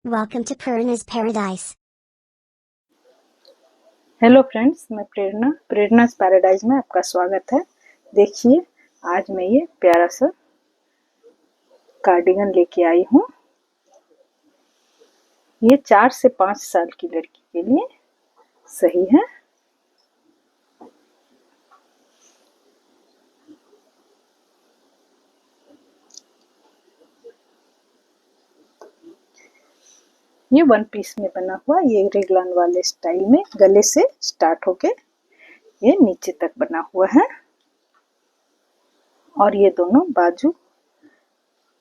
Welcome to Purna's Paradise. Hello friends, मैं प्रेरणास paradise में आपका स्वागत है। देखिए, आज मैं ये प्यारा सा कार्डिगन लेके आई हूँ। ये 4 से 5 साल की लड़की के लिए सही है। ये वन पीस में बना हुआ, ये रेगलान वाले स्टाइल में गले से स्टार्ट होके ये नीचे तक बना हुआ है। और ये दोनों बाजू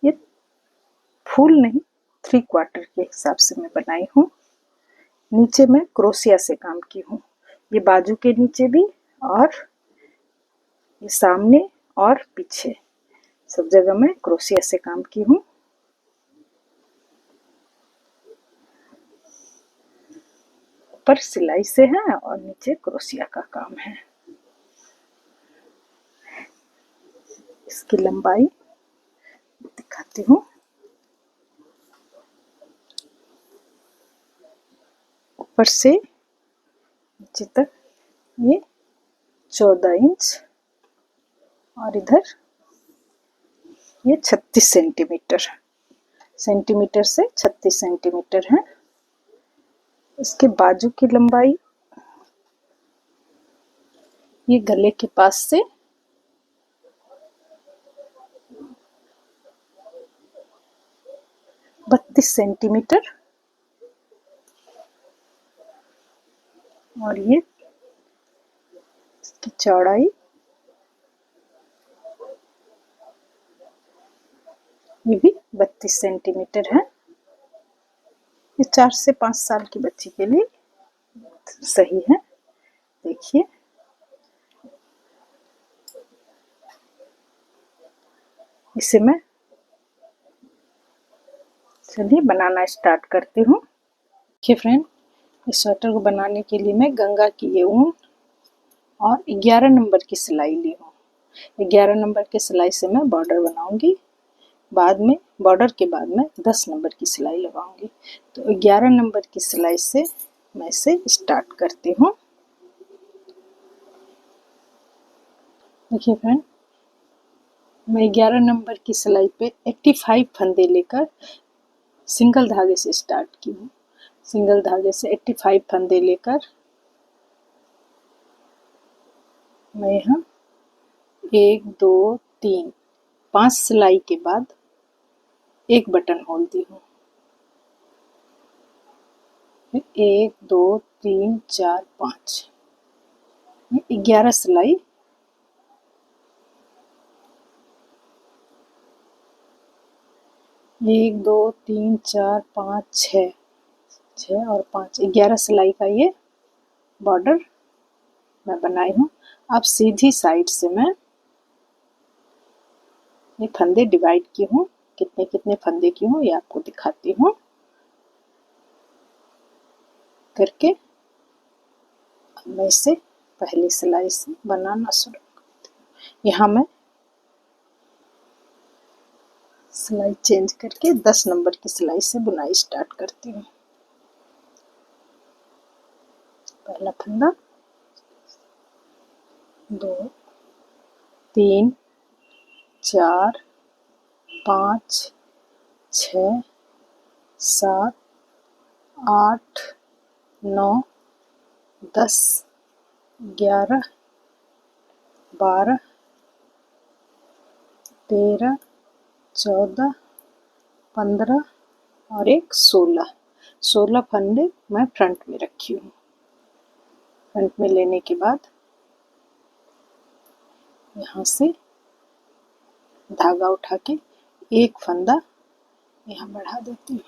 ये फुल नहीं 3/4 के हिसाब से मैं बनाई हूँ। नीचे मैं क्रोशिया से काम की हूँ, ये बाजू के नीचे भी और ये सामने और पीछे सब जगह मैं क्रोशिया से काम की हूँ। ऊपर सिलाई से है और नीचे क्रोशिया का काम है। इसकी लंबाई दिखाती हूँ। ऊपर से नीचे तक ये 14 इंच और इधर ये 36 सेंटीमीटर से 36 सेंटीमीटर है। इसके बाजू की लंबाई ये गले के पास से 32 सेंटीमीटर और ये इसकी चौड़ाई ये भी 32 सेंटीमीटर है। ये 4 से 5 साल की बच्ची के लिए सही है। देखिए, इसे मैं चलिए बनाना स्टार्ट करती हूँ। देखिए फ्रेंड, इस स्वेटर को बनाने के लिए मैं गंगा की ये ऊन और 11 नंबर की सिलाई ली हूँ। 11 नंबर के सिलाई से मैं बॉर्डर बनाऊंगी। बाद में बॉर्डर के बाद में 10 नंबर की सिलाई लगाऊंगी। तो 11 नंबर की सिलाई से मैं इसे स्टार्ट करती हूँ। देखिए फ्रेंड, मैं 11 नंबर की सिलाई पे 85 फंदे लेकर सिंगल धागे से स्टार्ट की हूँ। सिंगल धागे से 85 फंदे लेकर मैं यहाँ 1 2 3 5 सिलाई के बाद एक बटन खोलती हूँ। 1 2 3 4 5 11 सिलाई। 1 2 3 4 5 6 और 5 11 सिलाई का ये बॉर्डर मैं बनाई हूँ। अब सीधी साइड से मैं ये फंदे डिवाइड की हूँ। कितने कितने फंदे की हूँ ये आपको दिखाती हूँ करके। मैं इसे पहली सिलाई से बनाना शुरू करती हूँ। यहाँ मैं सिलाई चेंज करके 10 नंबर की सिलाई से बुनाई स्टार्ट करती हूँ। पहला फंदा 2 3 4 5 6 7 8 9 10 11 12 13 14 15 और एक 16 फंदे मैं फ्रंट में रखी हूँ। फ्रंट में लेने के बाद यहाँ से धागा उठा के एक फंदा यहाँ बढ़ा देती हूँ।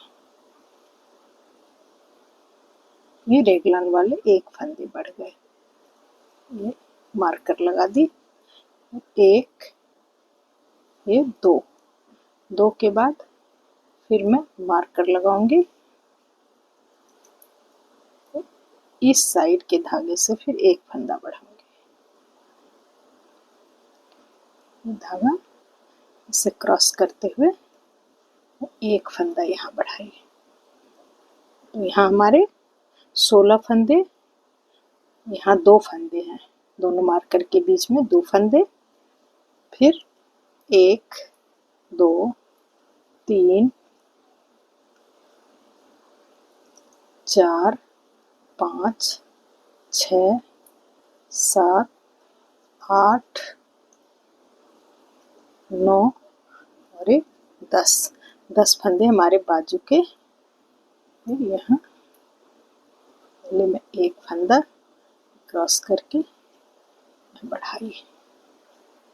ये रेगलान वाले एक फंदे बढ़ गए। ये मार्कर लगा दी। एक, ये दो के बाद फिर मैं मार्कर लगाऊंगी। इस साइड के धागे से फिर एक फंदा बढ़ाऊंगी। धागा इसे क्रॉस करते हुए एक फंदा यहाँ बढ़ाइए। तो यहाँ हमारे 16 फंदे, यहाँ 2 फंदे हैं, दोनों मार्कर के बीच में 2 फंदे, फिर 1 2 3 4 5 6 7 8 9 और एक 10 फंदे हमारे बाजू के। फिर यहाँ पहले मैं एक फंदा क्रॉस करके बढ़ाई,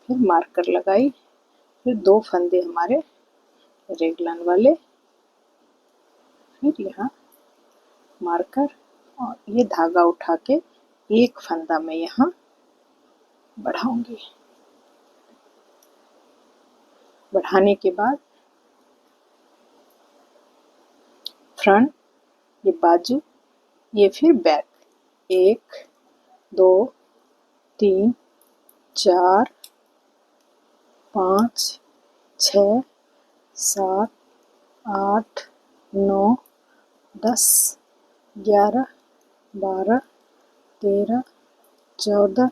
फिर मार्कर लगाई, फिर 2 फंदे हमारे रेगलन वाले, फिर यहाँ मार्कर और ये धागा उठा के एक फंदा मैं यहाँ बढ़ाऊंगी। बढ़ाने के बाद फ्रंट, ये बाजू, ये फिर बैक, 1 2 3 4 5 6 7 8 9 10 11 12 13 14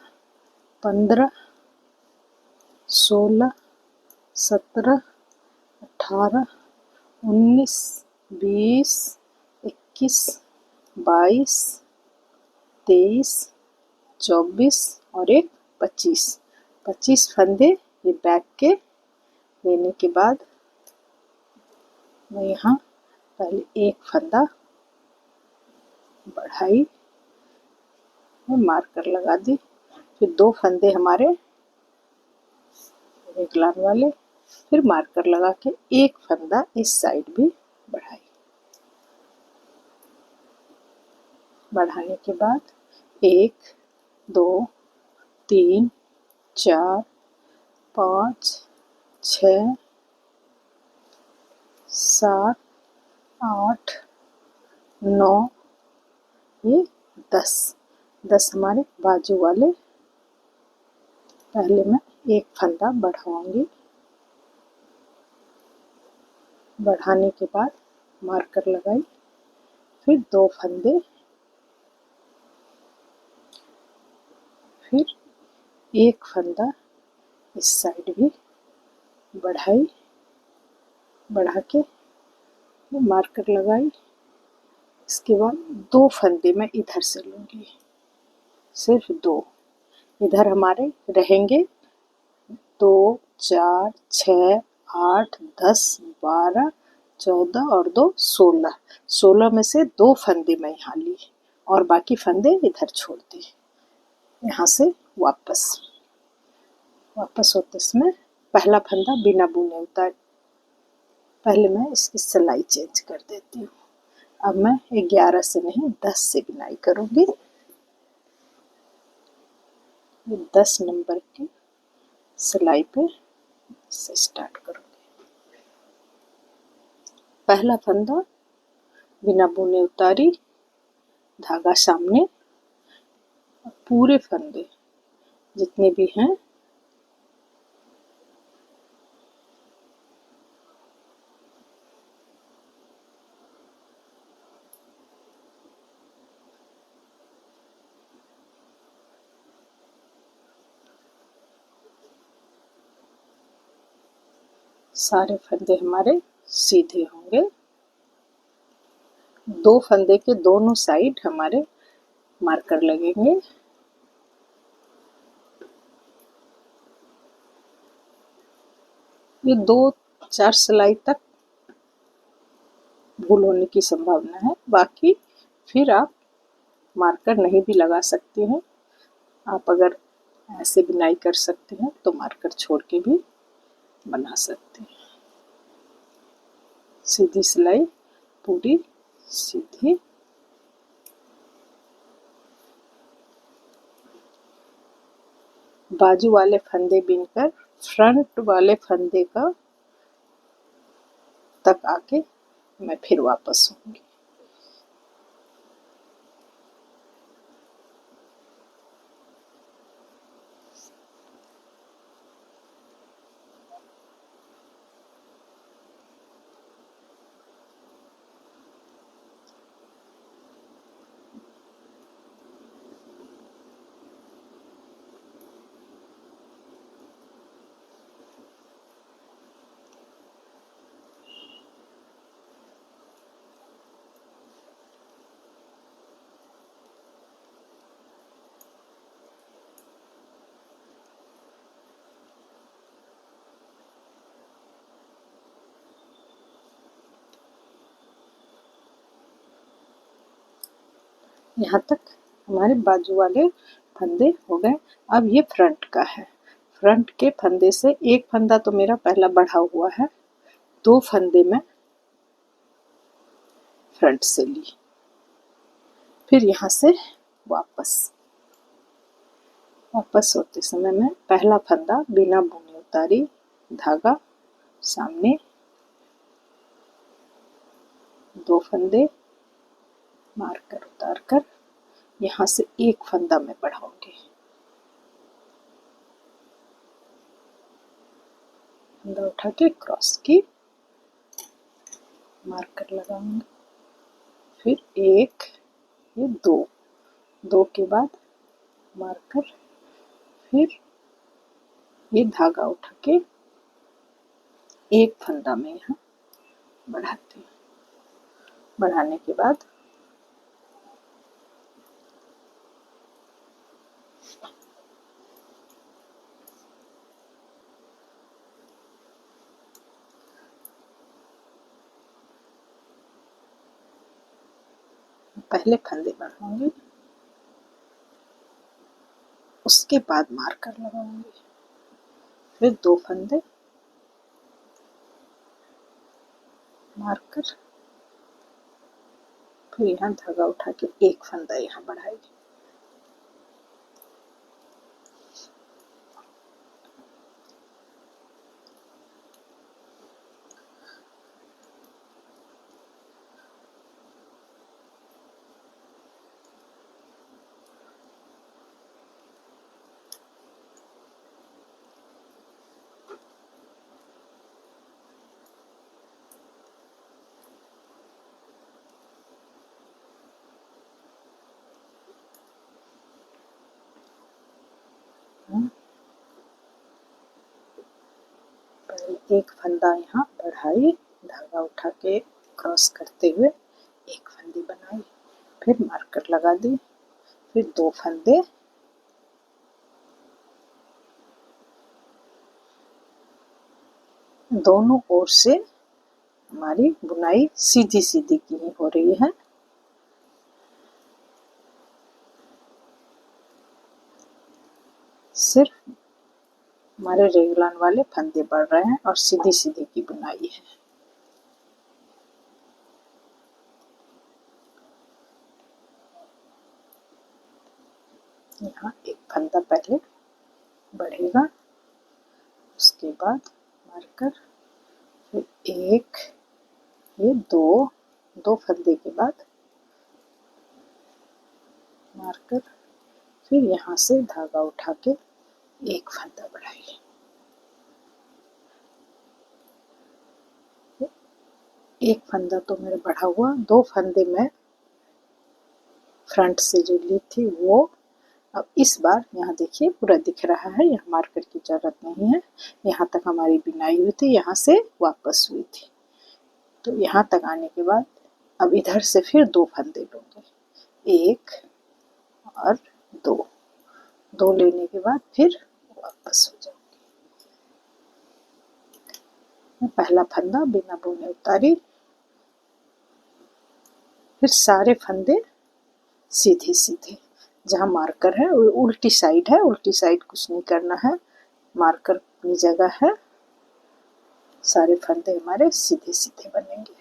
15 16 17 18 19 20 21 22 23 24 और एक 25 फंदे ये बैक के लेने के बाद मैं यहाँ पहले एक फंदा बढ़ाई, मैं मार्कर लगा दी, फिर 2 फंदे हमारे रेगलान वाले, फिर मार्कर लगा के एक फंदा इस साइड भी बढ़ाई। बढ़ाने के बाद 1 2 3 4 5 6 7 8 9 ये 10 हमारे बाजू वाले। पहले मैं एक फंदा बढ़ाऊंगी, बढ़ाने के बाद मार्कर लगाई, फिर 2 फंदे, फिर एक फंदा इस साइड भी बढ़ाई, बढ़ा के मार्कर लगाई। इसके बाद 2 फंदे मैं इधर से लूँगी, सिर्फ 2 इधर हमारे रहेंगे, 2 4 6 8 10 12 14 और 2 16 में से 2 फंदे मैं यहाँ ली और बाकी फंदे इधर छोड़ दिए। यहाँ से वापस होते इसमें पहला फंदा बिना बुने उतार, पहले मैं इसकी सिलाई चेंज कर देती हूँ। अब मैं 11 से नहीं 10 से बुनाई करूँगी। 10 नंबर की सिलाई पे से स्टार्ट करूँगी। पहला फंदा बिना बुने उतारी, धागा सामने, पूरे फंदे जितने भी हैं सारे फंदे हमारे सीधे होंगे। 2 फंदे के दोनों साइड हमारे मार्कर लगेंगे। ये 2-4 सिलाई तक भूल होने की संभावना है, बाकी फिर आप मार्कर नहीं भी लगा सकते हैं। आप अगर ऐसे बुनाई कर सकते हैं तो मार्कर छोड़ के भी बना सकते हैं। सीधी सिलाई पूरी सीधी। बाजू वाले फंदे बिनकर फ्रंट वाले फंदे का तक आके मैं फिर वापस होंगी। यहाँ तक हमारे बाजू वाले फंदे हो गए। अब ये फ्रंट का है। फ्रंट के फंदे से एक फंदा तो मेरा पहला बढ़ा हुआ है, 2 फंदे मैं फ्रंट से ली, फिर यहाँ से वापस होते समय मैं पहला फंदा बिना बुने उतारी, धागा सामने, 2 फंदे मारकर उतार कर यहाँ से एक फंदा मैं बढ़ाऊंगी, फंदा उठा के क्रॉस की, मार्कर लगाऊंगी, फिर एक, ये 2, 2 के बाद मार्कर, फिर ये धागा उठा के एक फंदा में यहाँ बढ़ाती हूँ। बढ़ाने के बाद पहले फंदे बढ़ाऊंगी, उसके बाद मार्कर लगाऊंगी, फिर 2 फंदे मार्कर, फिर यहाँ धागा उठा के एक फंदा यहाँ बढ़ाएगी। पहले एक फंदा यहाँ बढ़ाई, धागा उठा के क्रॉस करते हुए एक फंदी बनाई, फिर मार्कर लगा दी, फिर 2 फंदे दोनों ओर से हमारी बुनाई सीधी सीधी की ही हो रही है। सिर्फ हमारे रेगुलर वाले फंदे बढ़ रहे हैं और सीधी सीधी की बुनाई है। यहाँ एक फंदा पहले बढ़ेगा, उसके बाद मार्कर, फिर एक, ये 2, 2 फंदे के बाद मार्कर, फिर यहाँ से धागा उठा के एक फंदा बढ़ाइए, एक फंदा तो मेरा बढ़ा हुआ, 2 फंदे मैं फ्रंट से जो ली थी वो। अब इस बार यहाँ देखिए पूरा दिख रहा है, यहाँ मार्कर की जरूरत नहीं है, यहाँ तक हमारी बिनाई हुई थी, यहाँ से वापस हुई थी। तो यहाँ तक आने के बाद अब इधर से फिर 2 फंदे लूँगी, 1 और 2, 2 लेने के बाद फिर वापस हो जाऊंगी। पहला फंदा बिना बुने उतारी, फिर सारे फंदे सीधे सीधे, जहाँ मार्कर है वो उल्टी साइड है, उल्टी साइड कुछ नहीं करना है, मार्कर अपनी जगह है, सारे फंदे हमारे सीधे सीधे बनेंगे।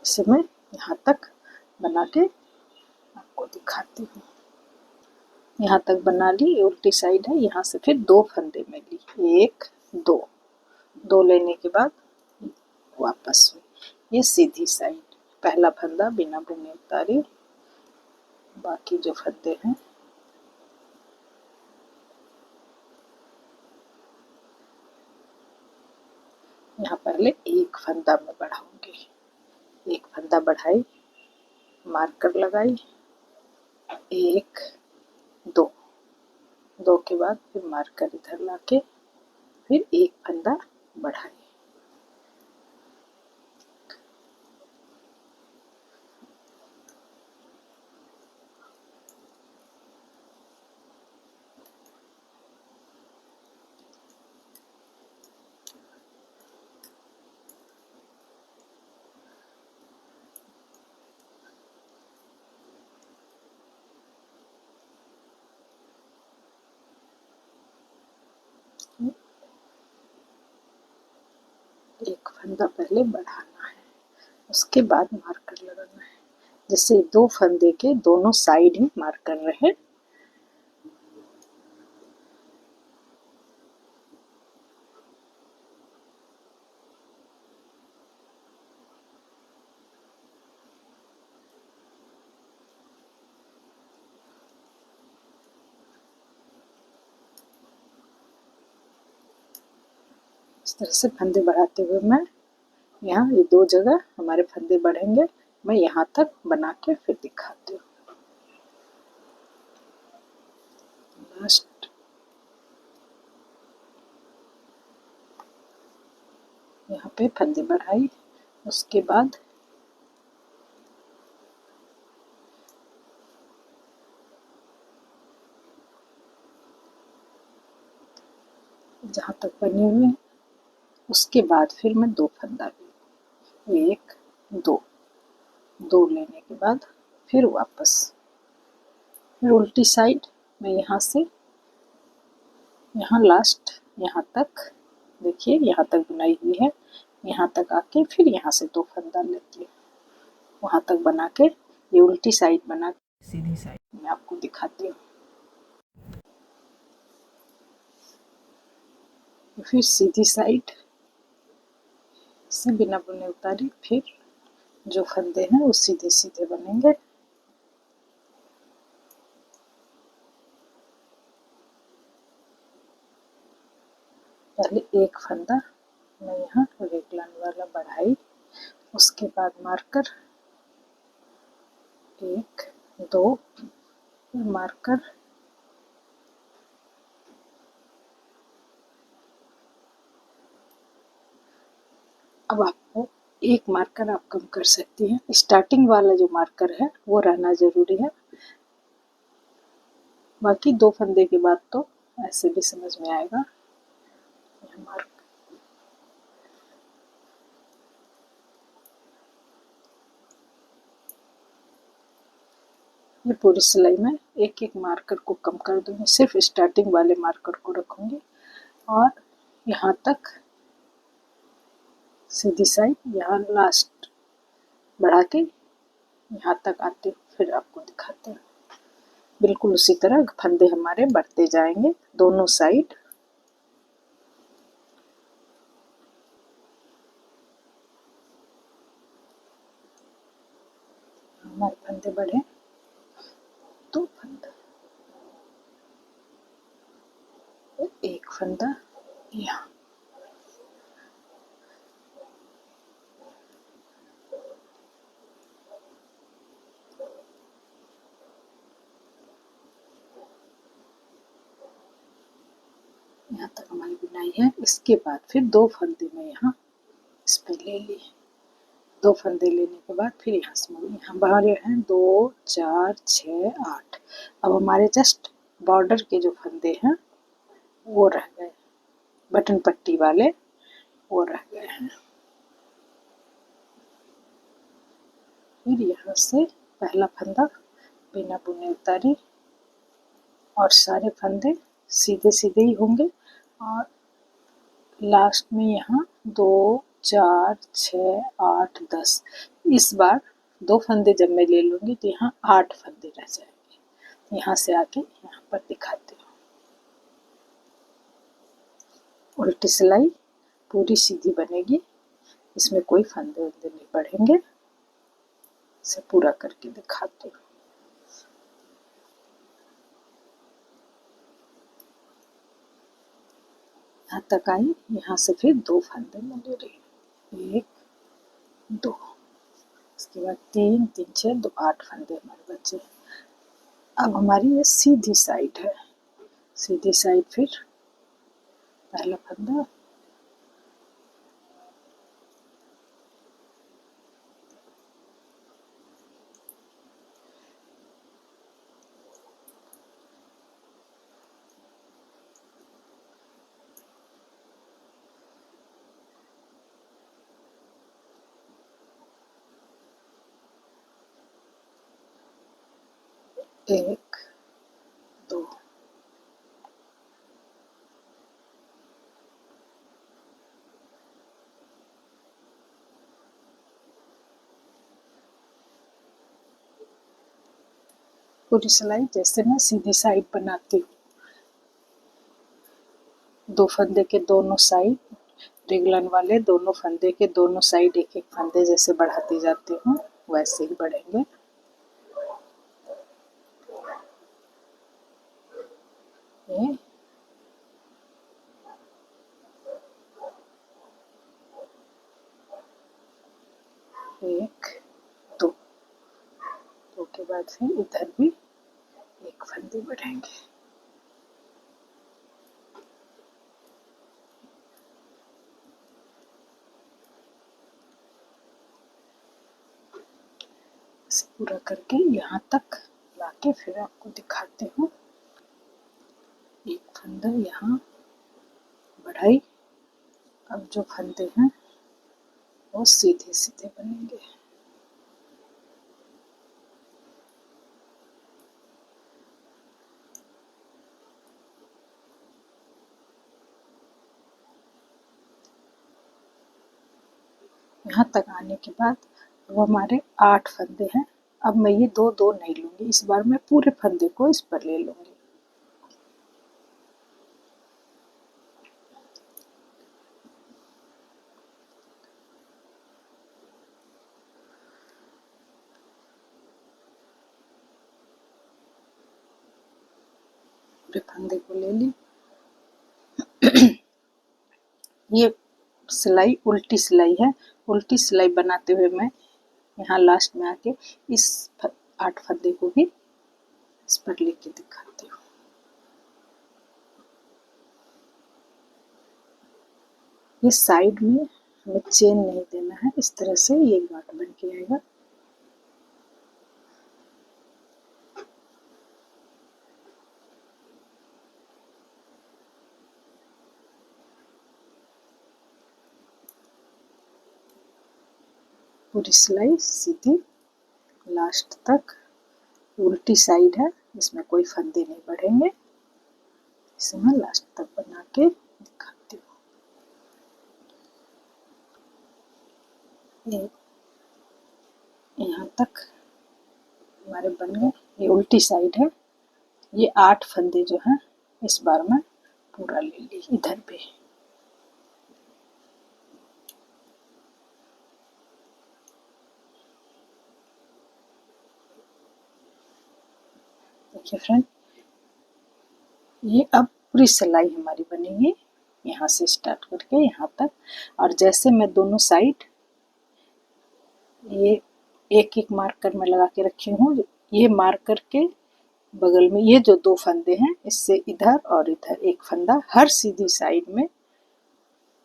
इसे मैं यहाँ तक बना के आपको दिखाती हूँ। यहाँ तक बना ली, उल्टी साइड है, यहाँ से फिर 2 फंदे में ली, 1, 2, 2 लेने के बाद वापस हुई, ये सीधी साइड, पहला फंदा बिना बुने उतारी, बाकी जो फंदे हैं यहाँ पहले एक फंदा मैं बढ़ाऊंगी, एक फंदा बढ़ाई, मार्कर लगाई, 1, 2, 2 के बाद फिर मार्कर इधर लाके फिर एक फंदा बढ़ाई, एक फंदा पहले बढ़ाना है, उसके बाद मार्कर लगाना है, जिससे दो फंदे के दोनों साइड ही मार्कर रहे। इस तरह से फंदे बढ़ाते हुए मैं यहाँ ये दो जगह हमारे फंदे बढ़ेंगे, मैं यहाँ तक बना के फिर दिखाती हूँ। लास्ट यहाँ पे फंदे बढ़ाई, उसके बाद जहाँ तक बने हुए हैं उसके बाद फिर मैं दो फंदा ली, एक दो, दो लेने के बाद फिर वापस, फिर उल्टी साइड मैं यहाँ से यहाँ लास्ट यहाँ तक, देखिए यहाँ तक बुनाई हुई है, यहाँ तक आके फिर यहाँ से दो फंदा लेती हूँ, वहाँ तक बना के ये उल्टी साइड बना के सीधी साइड मैं आपको दिखाती हूँ। फिर सीधी साइड से बिना बुने उतारी, फिर जो फंदे हैं वो सीधे सीधे बनेंगे। पहले एक फंदा मैं यहाँ रेगलान वाला बढ़ाई, उसके बाद मार्कर, एक दो, फिर मार्कर, अब आपको एक मार्कर आप कम कर सकती हैं, स्टार्टिंग वाला जो मार्कर है वो रहना जरूरी है, बाकी दो फंदे के बाद तो ऐसे भी समझ में आएगा। मार्क ये पूरी सिलाई में एक एक मार्कर को कम कर दूंगी, सिर्फ स्टार्टिंग वाले मार्कर को रखूंगी और यहाँ तक सीधी साइड, यहाँ लास्ट बढ़ा के यहाँ तक आते फिर आपको दिखाते हैं। बिल्कुल उसी तरह फंदे हमारे बढ़ते जाएंगे दोनों साइड। हमारे फंदे बढ़े, दो फंदा, एक फंदा यहाँ, यहाँ तक हमारी बुनाई है। इसके बाद फिर दो फंदे में यहाँ इस पे ले लिए, दो फंदे लेने के बाद फिर यहाँ से यहाँ हमारे हैं दो चार छः आठ। अब हमारे जस्ट बॉर्डर के जो फंदे हैं वो रह गए, बटन पट्टी वाले वो रह गए हैं। फिर यहाँ से पहला फंदा बिना बुने उतारी और सारे फंदे सीधे सीधे ही होंगे और लास्ट में यहाँ दो चार छः आठ दस, इस बार दो फंदे जब मैं ले लूँगी तो यहाँ 8 फंदे रह जाएंगे। यहाँ से आके यहाँ पर दिखाती हूँ। उल्टी सिलाई पूरी सीधी बनेगी, इसमें कोई फंदे वंदे नहीं बढ़ेंगे। इसे पूरा करके दिखाती हूँ। यहाँ तक आई, यहाँ से फिर दो फंदे मैं ले रही हूँ, एक दो, इसके बाद तीन तीन छः दो, 8 फंदे हमारे बचे। अब हमारी ये सीधी साइड है, सीधी साइड फिर पहला फंदा, एक दो, पूरी सिलाई जैसे मैं सीधी साइड बनाती हूँ, 2 फंदे के दोनों साइड, रेगलन वाले दोनों फंदे के दोनों साइड एक एक फंदे जैसे बढ़ाती जाती हूँ, वैसे ही बढ़ेंगे। ये एक, दो, दो के बाद फिर इधर भी एक फंदे बढ़ेंगे। इसे पूरा करके यहाँ तक लाके फिर आपको दिखाती हूँ। एक फंदा यहाँ बढ़ाई, अब जो फंदे हैं वो सीधे सीधे बनेंगे। यहाँ तक आने के बाद अब हमारे 8 फंदे हैं। अब मैं ये दो दो नहीं लूँगी, इस बार मैं पूरे फंदे को इस पर ले लूँगी। पूरे फंदे को ले ली। ये सिलाई उल्टी सिलाई है। उल्टी सिलाई बनाते हुए मैं यहाँ लास्ट में आके इस 8 फंदे को भी इस पर लेके दिखाती हूँ। ये साइड में हमें चेन नहीं देना है, इस तरह से ये गांठ बन के आएगा। पूरी सिलाई सीधी लास्ट तक, उल्टी साइड है, इसमें कोई फंदे नहीं बढ़ेंगे। इसे मैं लास्ट तक बना के दिखाती हूँ। ये यहाँ तक हमारे बन गए। ये उल्टी साइड है। ये 8 फंदे जो हैं इस बार मैं पूरा ले ली इधर पे। देखिए फ्रेंड, ये अब पूरी सिलाई हमारी बनेगी यहाँ से स्टार्ट करके यहाँ तक। और जैसे मैं दोनों साइड ये एक एक मार्कर में लगा के रखी हूँ, ये मार्कर के बगल में ये जो 2 फंदे हैं, इससे इधर और इधर एक फंदा हर सीधी साइड में,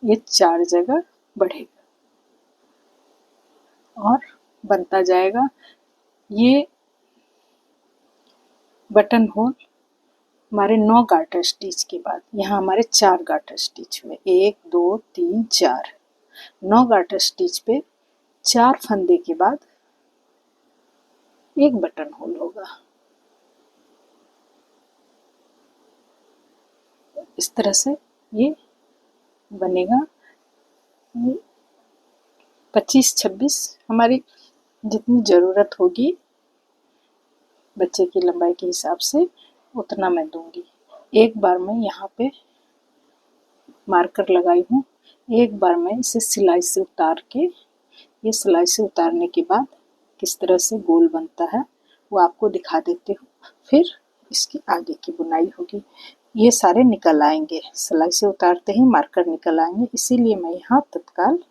ये 4 जगह बढ़ेगा और बनता जाएगा। ये बटन होल हमारे 9 गार्टर स्टिच के बाद, यहाँ हमारे 4 गार्टर स्टिच हुए, 1 2 3 4, 9 गार्टर स्टिच पे 4 फंदे के बाद एक बटन होल होगा। इस तरह से ये बनेगा। ये 25-26 हमारी जितनी ज़रूरत होगी बच्चे की लंबाई के हिसाब से उतना मैं दूंगी। एक बार मैं यहाँ पे मार्कर लगाई हूँ, एक बार मैं इसे सिलाई से उतार के, ये सिलाई से उतारने के बाद किस तरह से गोल बनता है वो आपको दिखा देती हूँ। फिर इसकी आगे की बुनाई होगी। ये सारे निकल आएंगे, सिलाई से उतारते ही मार्कर निकल आएंगे, इसीलिए मैं यहाँ तत्काल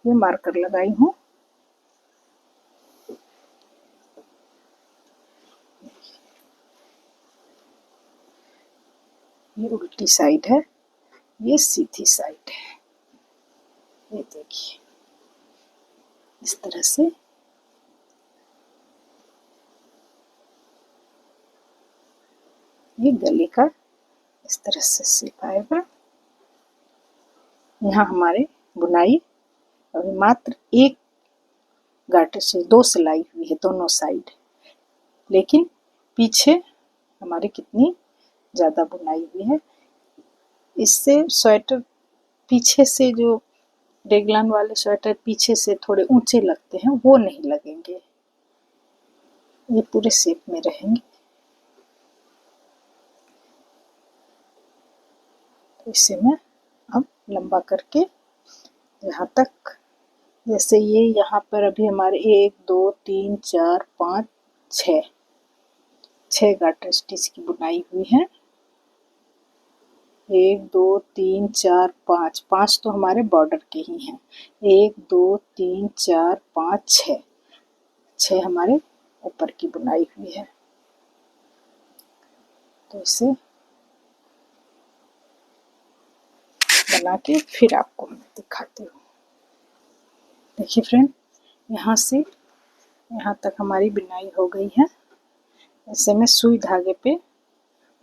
ये मार्कर लगाई हूँ। ये उल्टी साइड है, ये सीधी साइड है। ये देखिए इस तरह से ये गले का इस तरह से शेप आएगा। यहाँ हमारे बुनाई अभी मात्र एक गार्टर से 2 सिलाई हुई है दोनों साइड, लेकिन पीछे हमारी कितनी ज़्यादा बुनाई हुई है। इससे स्वेटर पीछे से, जो रेगलन वाले स्वेटर पीछे से थोड़े ऊंचे लगते हैं, वो नहीं लगेंगे, ये पूरे शेप में रहेंगे। इसे मैं अब लंबा करके यहाँ तक, जैसे ये यहाँ पर अभी हमारे 1 2 3 4 5 6 गार्टर स्टिच की बुनाई हुई है। 1 2 3 4 5, 5 तो हमारे बॉर्डर के ही हैं। 1 2 3 4 5 6 हमारे ऊपर की बुनाई हुई है। तो इसे बना के फिर आपको मैं दिखाती हूँ। देखिए फ्रेंड, यहाँ से यहाँ तक हमारी बुनाई हो गई है। इसे मैं सुई धागे पे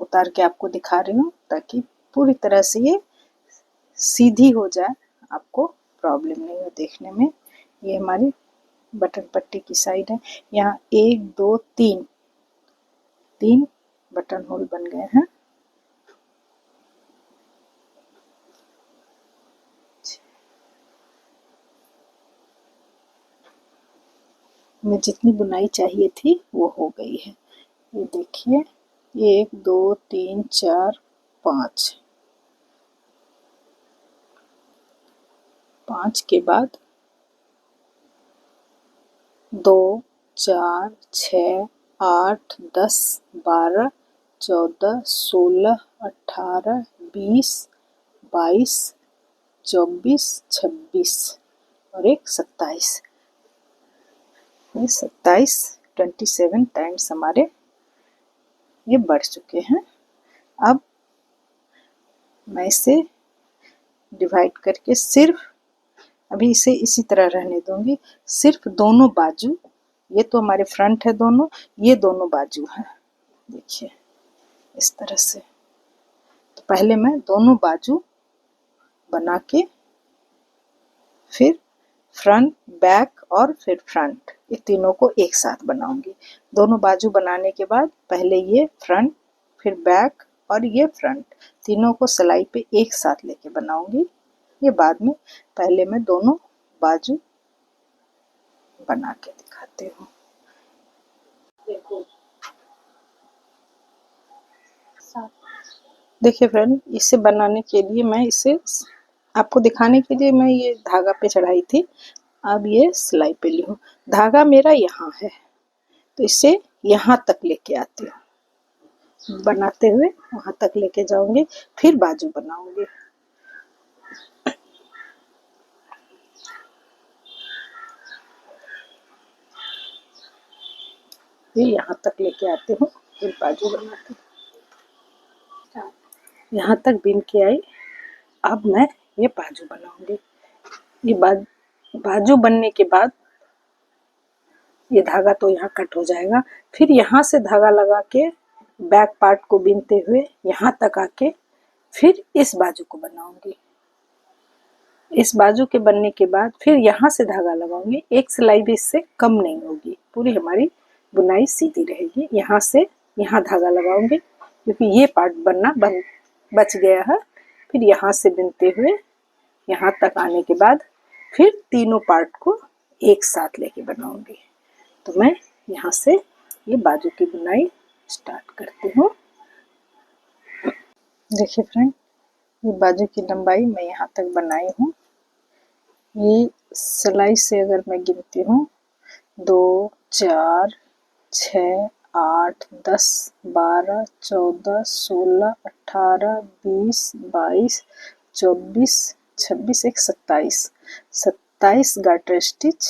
उतार के आपको दिखा रही हूँ ताकि पूरी तरह से ये सीधी हो जाए, आपको प्रॉब्लम नहीं हो देखने में। ये हमारी बटन पट्टी की साइड है। यहाँ 1 2 3 बटन होल बन गए हैं। मैं जितनी बुनाई चाहिए थी वो हो गई है। ये देखिए 1 2 3 4 5, 5 के बाद 2 4 6 8 10 12 14 16 18 20 22 24 26 और एक 27। ये 27 टाइम्स हमारे ये बढ़ चुके हैं। अब मैं इसे डिवाइड करके सिर्फ अभी इसे इसी तरह रहने दूंगी। सिर्फ दोनों बाजू, ये तो हमारे फ्रंट है दोनों, ये दोनों बाजू हैं। देखिए इस तरह से। तो पहले मैं दोनों बाजू बना के फिर फ्रंट बैक और फिर फ्रंट, ये तीनों को एक साथ बनाऊंगी। दोनों बाजू बनाने के बाद पहले ये फ्रंट, फिर बैक और ये फ्रंट, तीनों को सिलाई पे एक साथ लेके बनाऊंगी। ये बाद में, पहले मैं दोनों बाजू बना के दिखाती हूँ। देखिए फ्रेंड, इसे बनाने के लिए मैं इसे आपको दिखाने के लिए मैं ये धागा पे चढ़ाई थी। अब ये सिलाई पे ली हूँ। धागा मेरा यहाँ है तो इसे यहाँ तक लेके आती हूँ, बनाते हुए वहां तक लेके जाऊंगी, फिर बाजू बनाऊंगी। फिर यहाँ तक लेके आती हूँ, फिर बाजू बनाती हूँ। यहाँ तक बिन के आई। अब मैं ये बाजू बनाऊंगी। ये बाजू बनने के बाद ये धागा तो यहाँ कट हो जाएगा। फिर यहाँ से धागा लगा के बैक पार्ट को बीनते हुए यहाँ तक आके फिर इस बाजू को बनाऊंगी। इस बाजू के बनने के बाद फिर यहाँ से धागा लगाऊंगी। एक सिलाई भी इससे कम नहीं होगी, पूरी हमारी बुनाई सीधी रहेगी। यहाँ से यहाँ धागा लगाऊंगी क्योंकि ये पार्ट बनना बच गया है। फिर यहाँ से बिनते हुए यहाँ तक आने के बाद फिर तीनों पार्ट को एक साथ लेके बनाऊंगी। तो मैं यहाँ से ये बाजू की बुनाई स्टार्ट करती हूँ। देखिए फ्रेंड, ये बाजू की लंबाई मैं यहाँ तक बनाई हूँ। ये सिलाई से अगर मैं गिनती हूँ 2 4 6 8 10 12 14 16 18 20 22 24 26 एक 27 गार्टर स्टिच।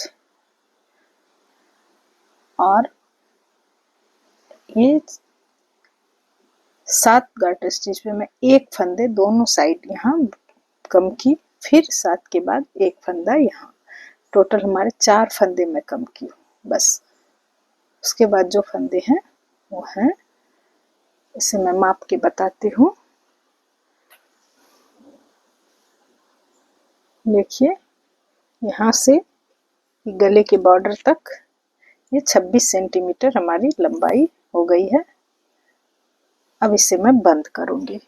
और ये 7 गार्टर स्टिच पे मैं एक फंदे दोनों साइड यहाँ कम की, फिर 7 के बाद एक फंदा यहाँ, टोटल हमारे 4 फंदे मैं कम की हूँ बस। उसके बाद जो फंदे हैं वो हैं, इसे मैं माप के बताती हूँ। देखिए यहाँ से गले के बॉर्डर तक ये 26 सेंटीमीटर हमारी लंबाई हो गई है। अब इसे मैं बंद करूंगी।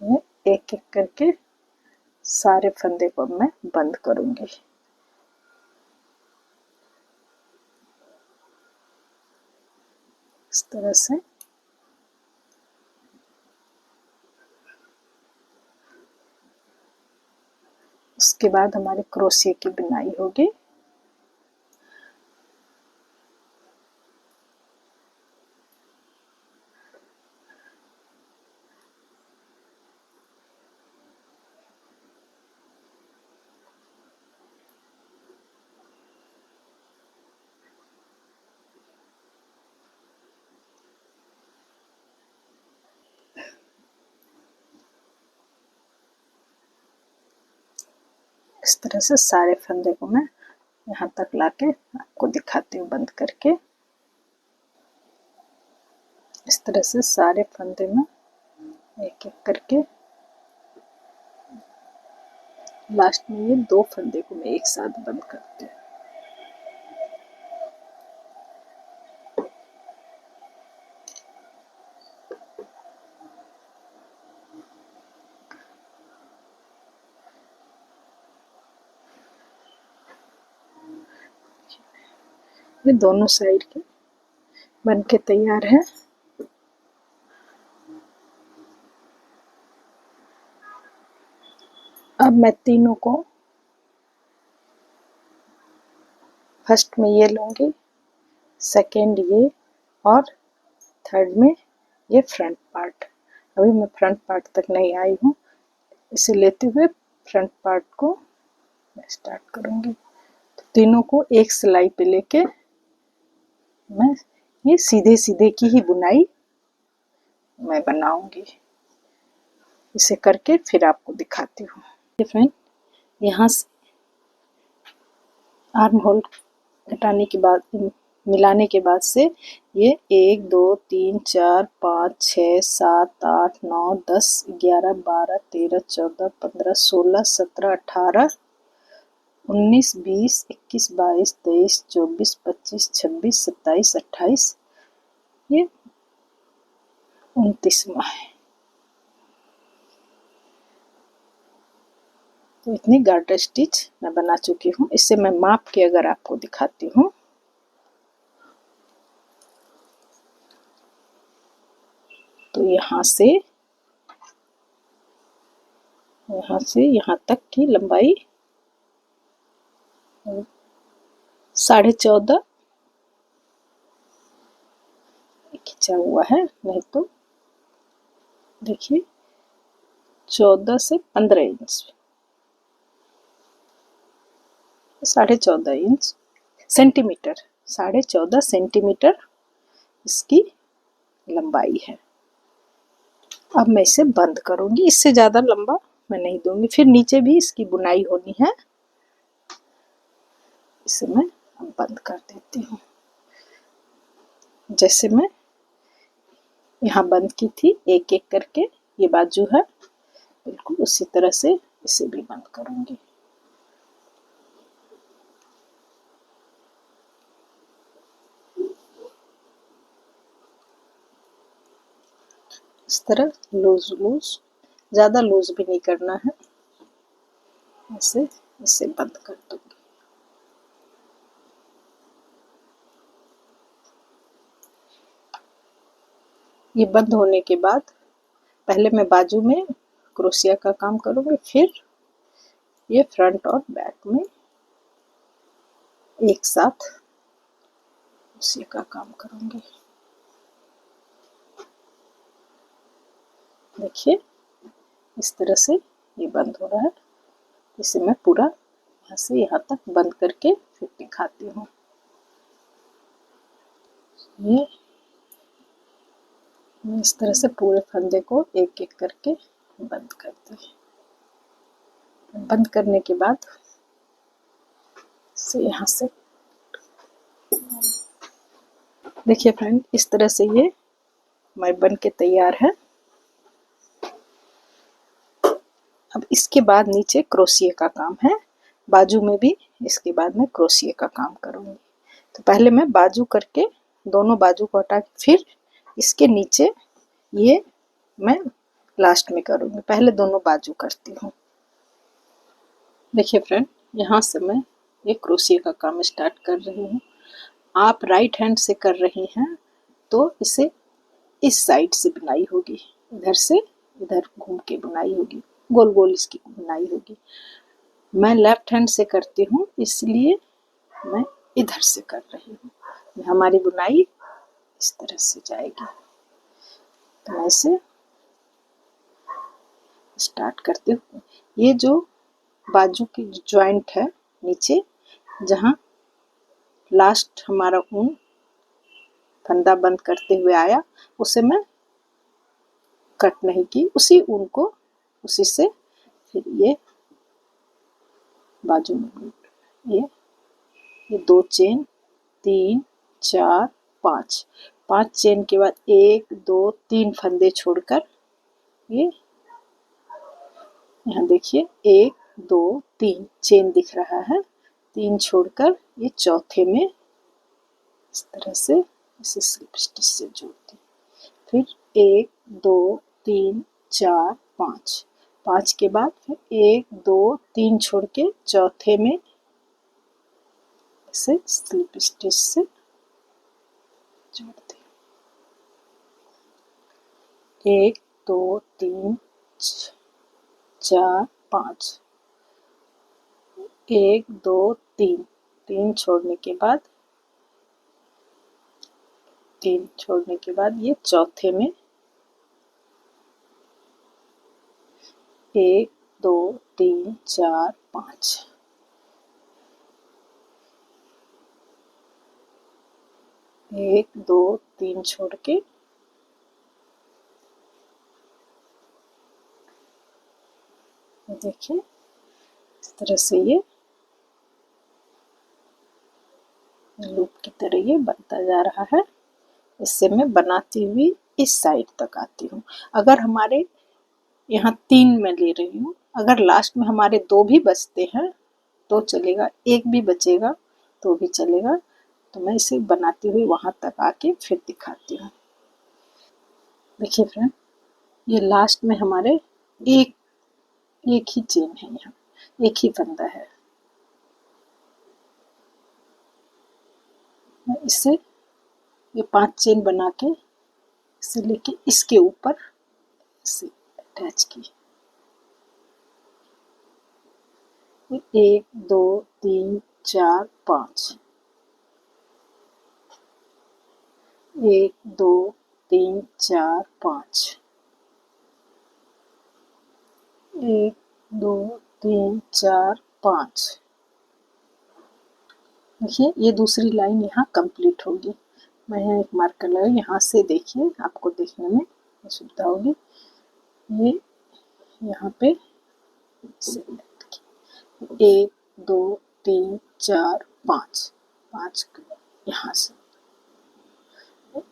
ये एक एक करके सारे फंदे को मैं बंद करूंगी। इस तरह से उसके बाद हमारे क्रोशिया की बुनाई होगी। इस तरह से सारे फंदे को मैं यहाँ तक लाके आपको दिखाती हूँ बंद करके। इस तरह से सारे फंदे में एक एक करके, लास्ट में ये 2 फंदे को मैं एक साथ बंद करती हूँ। ये दोनों साइड के बन के तैयार है। अब मैं तीनों को फर्स्ट में ये लूँगी, सेकेंड ये, और थर्ड में ये फ्रंट पार्ट। अभी मैं फ्रंट पार्ट तक नहीं आई हूँ, इसे लेते हुए फ्रंट पार्ट को मैं स्टार्ट करूँगी। तो तीनों को एक सिलाई पे लेके मैं ये सीधे सीधे की ही बुनाई मैं बनाऊंगी। इसे करके फिर आपको दिखाती हूँ। फ्रेंड, यहाँ से आर्म होल हटाने के बाद, मिलाने के बाद से ये 1 2 3 4 5 6 7 8 9 10 11 12 13 14 15 16 17 18 19 20 21 22 23 24 25 26 27 28, ये 29वां है। तो इतनी गार्टर स्टिच मैं बना चुकी हूँ। इससे मैं माप के अगर आपको दिखाती हूँ, तो यहाँ से यहाँ तक की लंबाई 14.5 खींचा हुआ है, नहीं तो देखिए 14 से 15 इंच, 14.5 इंच सेंटीमीटर, 14.5 सेंटीमीटर इसकी लंबाई है। अब मैं इसे बंद करूंगी, इससे ज़्यादा लंबा मैं नहीं दूंगी, फिर नीचे भी इसकी बुनाई होनी है। इसे मैं अब बंद कर देती हूँ। जैसे मैं यहाँ बंद की थी एक एक करके, ये बाजू है, बिल्कुल उसी तरह से इसे भी बंद करूंगी। इस तरह लूज लूज, ज़्यादा लूज भी नहीं करना है, ऐसे इसे बंद कर दूंगी। ये बंद होने के बाद पहले मैं बाजू में क्रोशिया का काम करूंगी, फिर ये फ्रंट और बैक में एक साथ क्रोशिया का काम करूंगी। देखिए इस तरह से ये बंद हो रहा है। इसे मैं पूरा यहाँ से यहाँ तक बंद करके फिर दिखाती हूँ। ये मैं इस तरह से पूरे फंदे को एक एक करके बंद करती हूँ। बंद करने के बाद से यहाँ से देखिए फ्रेंड, इस तरह से ये मैं बन के तैयार है। अब इसके बाद नीचे क्रोशिया का काम है, बाजू में भी इसके बाद मैं क्रोशिया का काम करूँगी। तो पहले मैं बाजू करके दोनों बाजू को हटा के फिर इसके नीचे ये मैं लास्ट में करूँगी। पहले दोनों बाजू करती हूँ। देखिए फ्रेंड, यहाँ से मैं ये क्रोशिया का काम स्टार्ट कर रही हूँ। आप राइट हैंड से कर रही हैं तो इसे इस साइड से बुनाई होगी, इधर से इधर घूम के बुनाई होगी, गोल गोल इसकी बुनाई होगी। मैं लेफ्ट हैंड से करती हूँ, इसलिए मैं इधर से कर रही हूँ। हमारी बुनाई इस तरह से जाएगी। तो मैं इसे स्टार्ट करती हूँ। ये जो बाजू की जॉइंट है नीचे, जहाँ लास्ट हमारा ऊन फंदा बंद करते हुए आया, उसे मैं कट नहीं की, उसी ऊन को उसी से फिर ये बाजू में ये 2 चेन, 3 4 5, 5 चेन के बाद 1 2 3 फंदे छोड़कर ये यहाँ देखिए 1 2 3 चेन दिख रहा है, 3 छोड़कर ये चौथे में इस तरह से इसे स्लिप स्टिच से जोड़ती, फिर 1 2 3 4 5, 5 के बाद फिर 1 2 3 छोड़ के चौथे में इसे स्लिप स्टिच से जोड़ते, 1 2 3 4 5, 1 2 3, 3 छोड़ने के बाद 3 छोड़ने के बाद ये चौथे में 1 2 3 4 5, 1 2 3 छोड़ के देखिए इस तरह से ये लूप की तरह ये बनता जा रहा है। इससे मैं बनाती हुई इस साइड तक आती हूँ। अगर हमारे यहाँ 3 में ले रही हूँ, अगर लास्ट में हमारे 2 भी बचते हैं तो चलेगा, 1 भी बचेगा तो भी चलेगा। तो मैं इसे बनाती हुई वहाँ तक आके फिर दिखाती हूँ। देखिए फ्रेंड, ये लास्ट में हमारे एक ही चेन है, यहाँ एक ही फंदा है। मैं इसे ये 5 चेन बना के इसे लेके इसके ऊपर इसे अटैच की, 1 2 3 4 5, 1 2 3 4 5, 1 2 3 4 5। देखिए ये दूसरी लाइन यहाँ कंप्लीट होगी। मैं यहाँ एक मार्कर लगा, यहाँ से देखिए आपको देखने में सुविधा होगी। ये यहाँ पे 1 2 3 4 5, 5 यहाँ से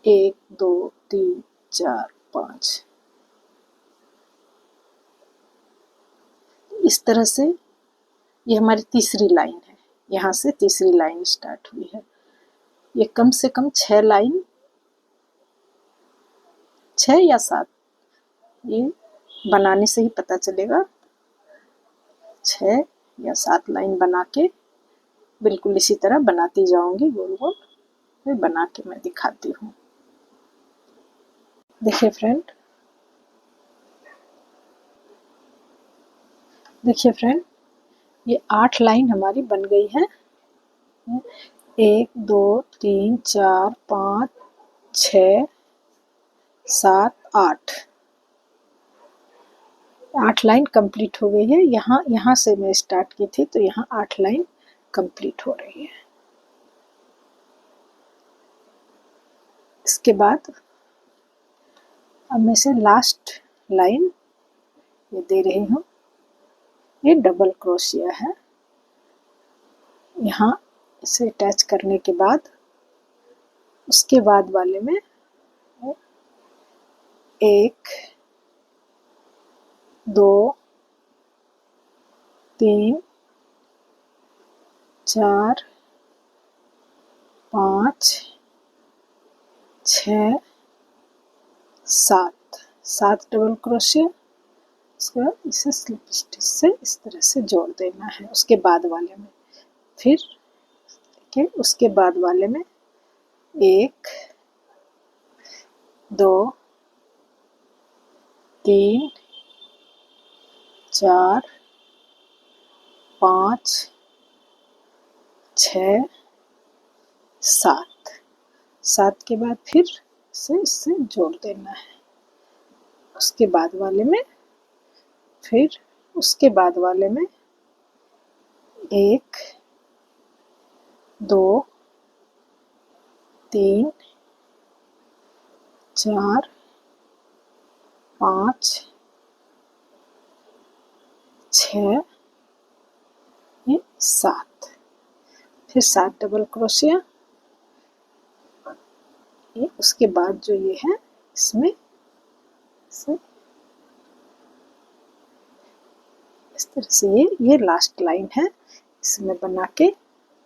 1 2 3 4 5, इस तरह से ये हमारी तीसरी लाइन है। यहाँ से तीसरी लाइन स्टार्ट हुई है। ये कम से कम 6 लाइन, 6 या 7, ये बनाने से ही पता चलेगा। 6 या 7 लाइन बना के बिल्कुल इसी तरह बनाती जाऊंगी गोल गोल, फिर बना के मैं दिखाती हूँ। देखिए फ्रेंड, ये 8 लाइन हमारी बन गई है। 1 2 3 4 5 6 7 8, 8 लाइन कंप्लीट हो गई है। यहाँ से मैं स्टार्ट की थी, तो यहाँ 8 लाइन कंप्लीट हो रही है। इसके बाद अब मैं से लास्ट लाइन ये दे रही हूँ। ये डबल क्रोशिया है। यहाँ इसे अटैच करने के बाद उसके बाद वाले में 1 2 3 4 5 6 7 डबल क्रोशिया। उसके बाद इसे स्लिप स्टिच से इस तरह से जोड़ देना है। उसके बाद वाले में फिर देखिए, उसके बाद वाले में 1 2 3 4 5 6 7। 7 के बाद फिर इससे जोड़ देना है। उसके बाद वाले में फिर उसके बाद वाले में 1 2 3 4 5 6 7। फिर 7 डबल क्रोशिया। ये उसके बाद जो ये है इसमें से इस तरह से ये लास्ट लाइन है, इसमें बना के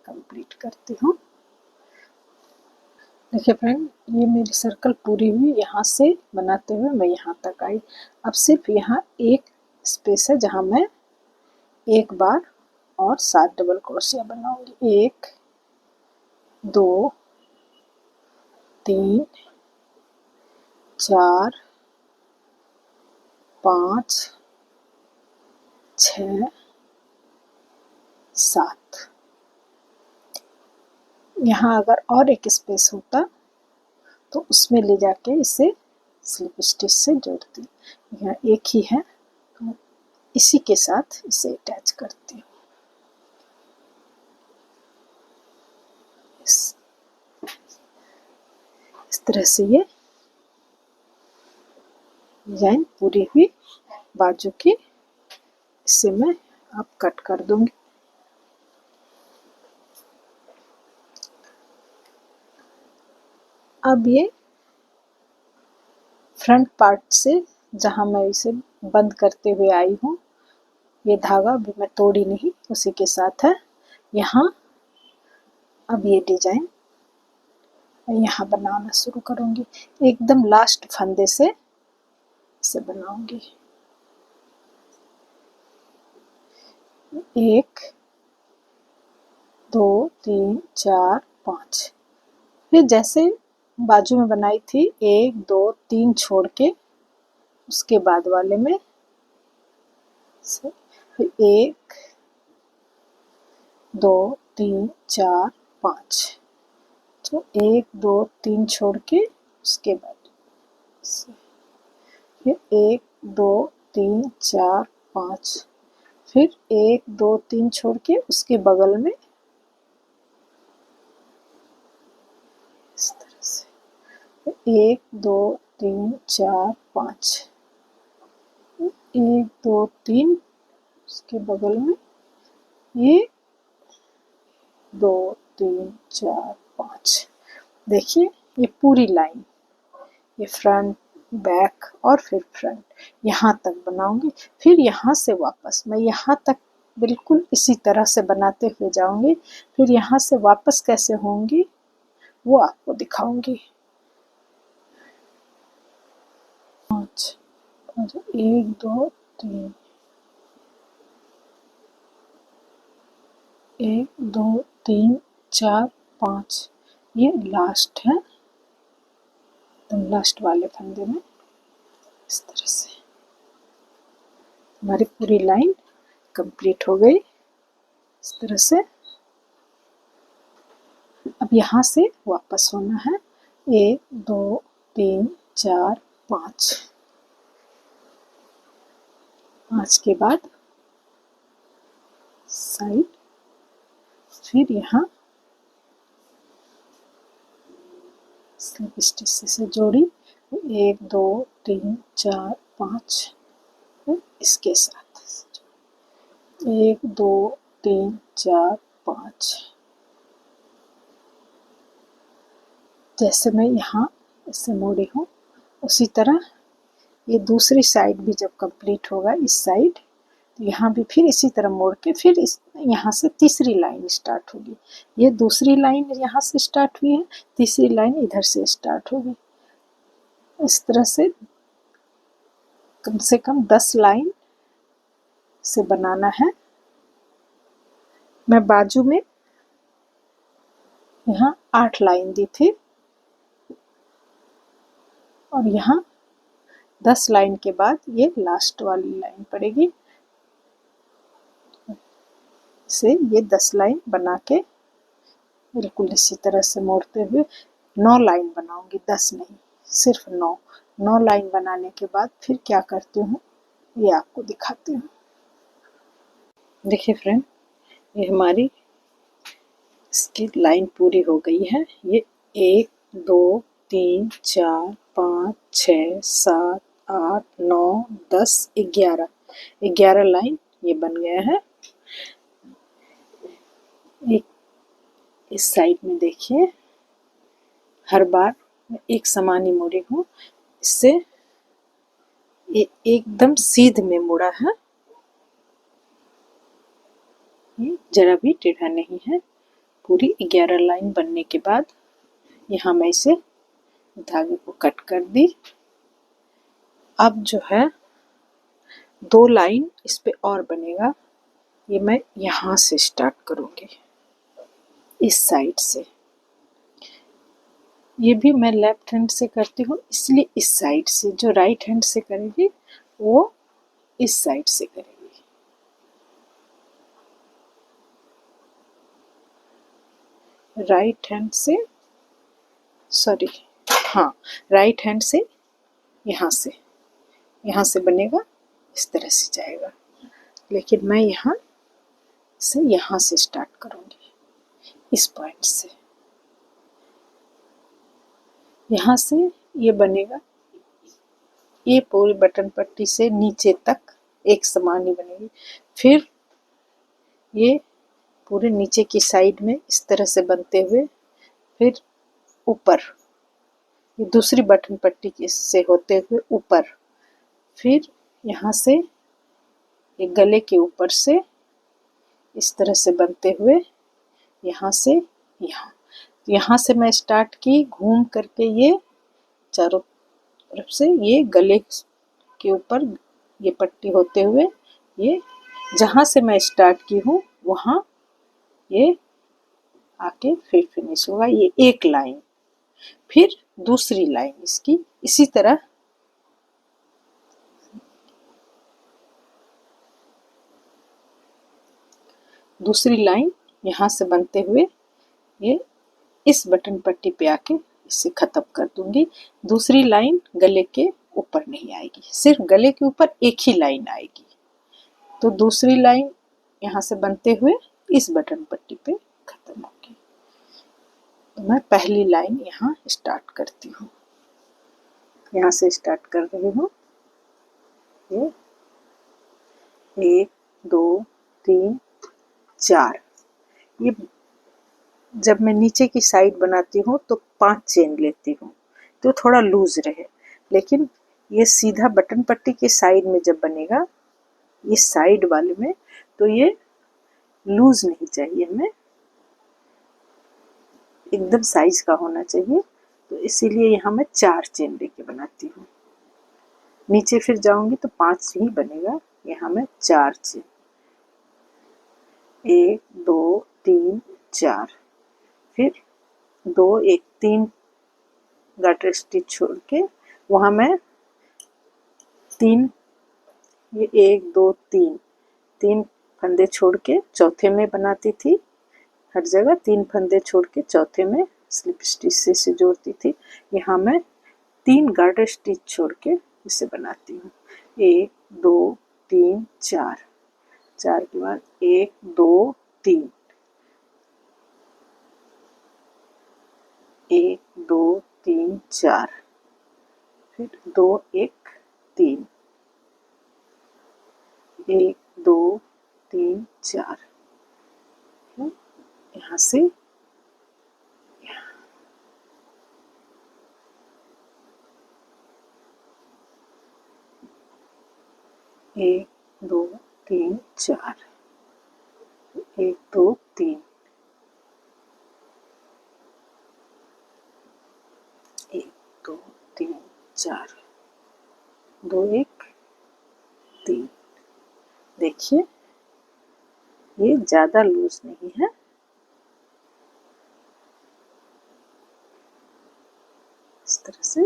कंप्लीट करती हूँ। देखिए फ्रेंड, ये मेरी सर्कल पूरी हुई। यहाँ से बनाते हुए मैं यहाँ तक आई। अब सिर्फ यहाँ एक स्पेस है जहाँ मैं एक बार और 7 डबल क्रोशिया बनाऊंगी। 1 2 3 4 5 6 7। यहाँ अगर और एक स्पेस होता तो उसमें ले जाके इसे स्लिप स्टिच से जोड़ती। यहाँ एक ही है तो इसी के साथ इसे अटैच करती हूँ। इस तरह से ये डिजाइन पूरी हुई बाजू की। इसे मैं अब कट कर दूंगी। अब ये फ्रंट पार्ट से जहां मैं इसे बंद करते हुए आई हूँ, ये धागा भी मैं तोड़ी नहीं, उसी के साथ है। यहाँ अब ये डिजाइन यहाँ बनाना शुरू करूंगी। एकदम लास्ट फंदे से इसे बनाऊंगी। 1 2 3 4 5। फिर जैसे बाजू में बनाई थी 1 2 3 छोड़ के उसके बाद वाले में फिर 1 2 3 4 5। तो 1 2 3 छोड़ के उसके बाद फिर 1 2 3 4 5। फिर 1 2 3 छोड़ के उसके बगल में इस तरह से 1 2 3 4 5। 1 2 3 उसके बगल में ये 2 3 4 5। देखिए ये पूरी लाइन, ये फ्रंट बैक और फिर फ्रंट यहाँ तक बनाऊंगी। फिर यहाँ से वापस मैं यहाँ तक बिल्कुल इसी तरह से बनाते हुए जाऊंगी। फिर यहाँ से वापस कैसे होंगी वो आपको दिखाऊंगी। 5 1 2 3 1 2 3 4 5। ये लास्ट है, तो लास्ट वाले फंदे में इस तरह से हमारी पूरी लाइन कंप्लीट हो गई। इस तरह से अब यहाँ से वापस होना है। 1 2 3 4 5। 5 के बाद साइड, फिर यहाँ स्लिप स्टिच से जोड़ी 1 2 3 4 5। फिर इसके साथ 1 2 3 4 5। जैसे मैं यहाँ इससे मोड़ी हूँ उसी तरह ये दूसरी साइड भी जब कंप्लीट होगा इस साइड, तो यहाँ भी फिर इसी तरह मोड़ के फिर इस यहाँ से तीसरी लाइन स्टार्ट होगी। ये दूसरी लाइन यहाँ से स्टार्ट हुई है, तीसरी लाइन इधर से स्टार्ट होगी। इस तरह से कम 10 लाइन से बनाना है। मैं बाजू में यहाँ 8 लाइन दी थी और यहाँ 10 लाइन के बाद ये लास्ट वाली लाइन पड़ेगी। से ये 10 लाइन बना के बिल्कुल इसी तरह से मोड़ते हुए 9 लाइन बनाऊंगी, 10 नहीं, सिर्फ 9 लाइन बनाने के बाद फिर क्या करती हूँ ये आपको दिखाती हूँ। देखिए फ्रेंड, ये हमारी इसकी लाइन पूरी हो गई है। ये 1 2 3 4 5 6 7 8 9 10 11 लाइन ये बन गया है। एक इस साइड में देखिए, हर बार मैं एक समान ही मोड़ी हूँ, इससे ये एकदम सीध में मुड़ा है, ये जरा भी टेढ़ा नहीं है। पूरी 11 लाइन बनने के बाद यहाँ मैं इसे धागे को कट कर दी। अब जो है 2 लाइन इस पे और बनेगा, ये मैं यहाँ से स्टार्ट करूँगी, इस साइड से। ये भी मैं लेफ्ट हैंड से करती हूँ, इसलिए इस साइड से। जो राइट हैंड से करेगी वो इस साइड से करेगी। राइट हैंड से, सॉरी, हाँ, राइट हैंड से यहाँ से बनेगा, इस तरह से जाएगा। लेकिन मैं यहाँ से स्टार्ट करूँगी, इस पॉइंट से। यहाँ से ये बनेगा, ये पूरी बटन पट्टी से नीचे तक एक समान ही बनेगी। फिर ये पूरे नीचे की साइड में इस तरह से बनते हुए फिर ऊपर, ये दूसरी बटन पट्टी से होते हुए ऊपर, फिर यहाँ से ये गले के ऊपर से इस तरह से बनते हुए यहाँ से यहाँ से मैं स्टार्ट की, घूम करके ये चारों तरफ से ये गले के ऊपर ये पट्टी होते हुए ये जहाँ से मैं स्टार्ट की हूँ वहाँ ये आके फिर फिनिश होगा। ये एक लाइन, फिर दूसरी लाइन इसकी इसी तरह दूसरी लाइन यहाँ से बनते हुए ये इस बटन पट्टी पे आके इसे ख़त्म कर दूंगी। दूसरी लाइन गले के ऊपर नहीं आएगी, सिर्फ गले के ऊपर एक ही लाइन आएगी। तो दूसरी लाइन यहाँ से बनते हुए इस बटन पट्टी पे ख़त्म होगी। तो मैं पहली लाइन यहाँ स्टार्ट करती हूँ, यहाँ से स्टार्ट कर रही हूँ। ये 1 2 3 4, ये जब मैं नीचे की साइड बनाती हूँ तो 5 चेन लेती हूँ तो थोड़ा लूज रहे। लेकिन ये सीधा बटन पट्टी के साइड में जब बनेगा, ये साइड वाले में, तो ये लूज नहीं चाहिए, हमें एकदम साइज का होना चाहिए। तो इसीलिए यहाँ मैं 4 चेन लेके बनाती हूँ। नीचे फिर जाऊंगी तो 5 ही बनेगा, यहाँ मैं 4 चेन, 1 2 3 4, फिर 2 1 3 गाटर स्टिच छोड़ के वहाँ मैं 3, ये 1 2 3 फंदे छोड़ के चौथे में बनाती थी। हर जगह 3 फंदे छोड़ के चौथे में स्लिप स्टिच से जोड़ती थी। यहाँ मैं 3 गार्टर स्टिच छोड़ के इसे बनाती हूँ। 1 2 3 4, 4 के बाद 1 2 3, 1 2 3 4, फिर 2 1 3, 1 2 3 4, यहाँ से 1 2 3 4, 1 2 3, 1 2 3 4, 2 1 3। देखिए ये ज़्यादा लूज नहीं है, इस तरह से।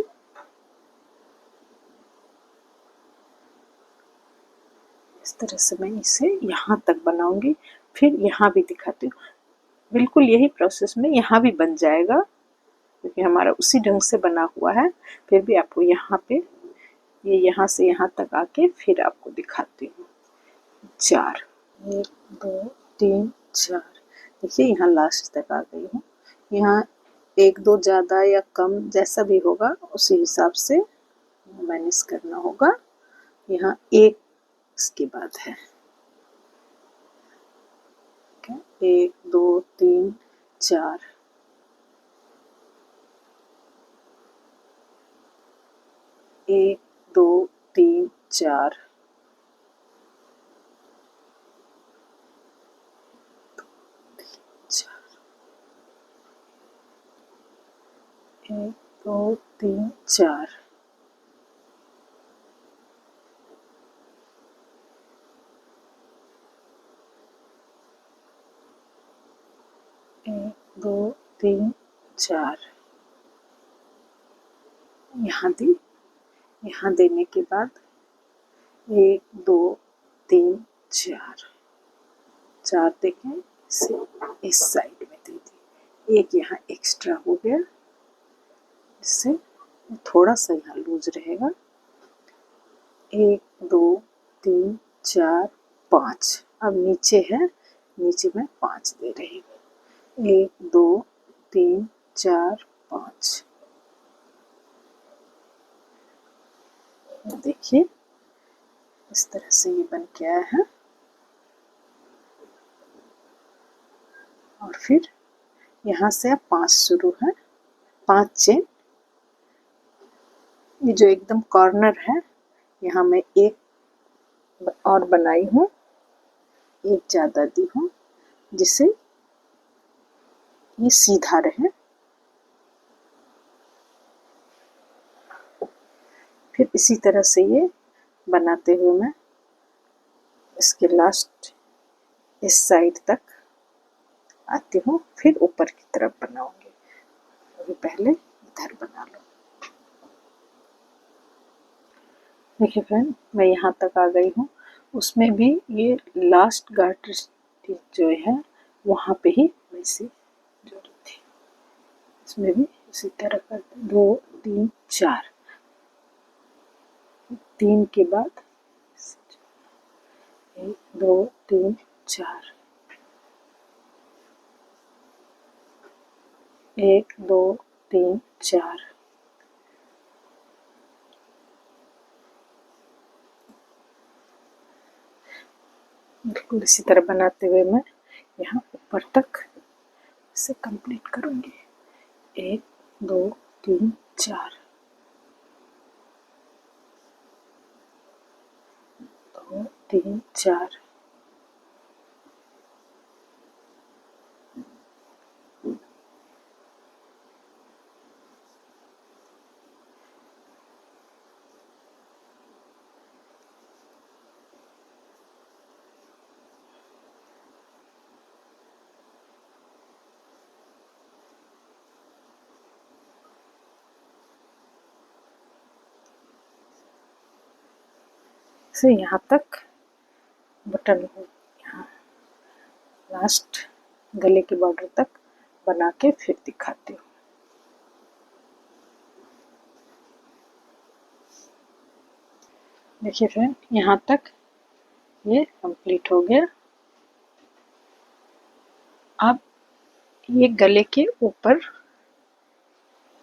इस तरह से मैं इसे यहाँ तक बनाऊंगी फिर यहाँ भी दिखाती हूँ, बिल्कुल यही प्रोसेस में यहाँ भी बन जाएगा क्योंकि हमारा उसी ढंग से बना हुआ है। फिर भी आपको यहाँ पे ये यहाँ से यहाँ तक आके फिर आपको दिखाती हूँ। 4 1 2 3 4 देखिए यहाँ लास्ट तक आ गई हूँ। यहाँ 1 2 ज़्यादा या कम जैसा भी होगा उसी हिसाब से मैनेज करना होगा। यहाँ 1 इसके बाद है 1 2 3 4 1 2 3 4 1 2 3 4 1 2 3 4 यहाँ दी। यहाँ देने के बाद 1 2 3 4 4 देखें, इसे इस साइड में दे दी। एक यहाँ एक्स्ट्रा हो गया, इससे थोड़ा सा यहाँ लूज रहेगा। 1 2 3 4 5 अब नीचे है, नीचे मैं 5 दे रही हूँ। 1 2 3 4 5 देखिए इस तरह से ये बन के आया है। और फिर यहाँ से अब 5 शुरू है, 5 चेन। ये जो एकदम कॉर्नर है यहाँ मैं एक और बनाई हूँ, एक ज़्यादा दी हूँ जिससे ये सीधा रहे। फिर इसी तरह से ये बनाते हुए मैं इसके लास्ट इस साइड तक आती हूँ, फिर ऊपर की तरफ बनाऊंगी। अभी पहले इधर बना लो। देखिए फ्रेंड, मैं यहाँ तक आ गई हूँ। उसमें भी ये लास्ट गार्टर जो है वहाँ पे ही मैं इसे जोड़ी थी। इसमें भी इसी तरह कर 2 3 4 3 के बाद 1 2 3 4 1 2 3 4 बिल्कुल इसी तरह बनाते हुए मैं यहाँ ऊपर तक इसे कंप्लीट करूँगी। 1 2 3 4 2 3 4 से यहाँ तक बटन हो, यहाँ लास्ट गले के बॉर्डर तक बना के फिर दिखाती हूँ। देखिए फ्रेंड, यहाँ तक ये कंप्लीट हो गया। अब ये गले के ऊपर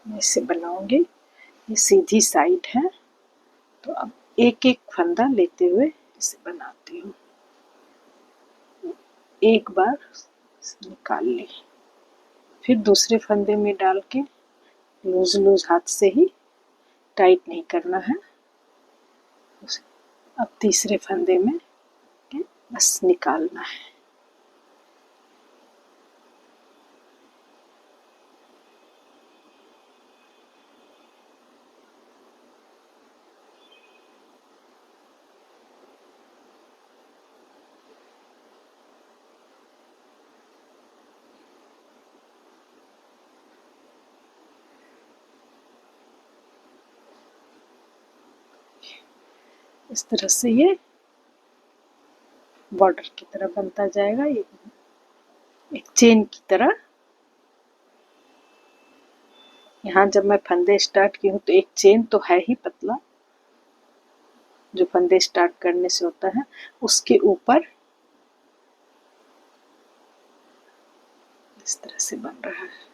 मैं इसे बनाऊंगी। ये सीधी साइड है तो अब एक एक फंदा लेते हुए इसे बनाती हूँ। एक बार निकाल ली, फिर दूसरे फंदे में डाल के लूज लूज हाथ से ही, टाइट नहीं करना है। अब तीसरे फंदे में बस निकालना है। इस तरह से ये बॉर्डर की तरह बनता जाएगा। ये एक चेन की तरह। यहाँ जब मैं फंदे स्टार्ट की हूँ तो एक चेन तो है ही पतला, जो फंदे स्टार्ट करने से होता है, उसके ऊपर इस तरह से बन रहा है।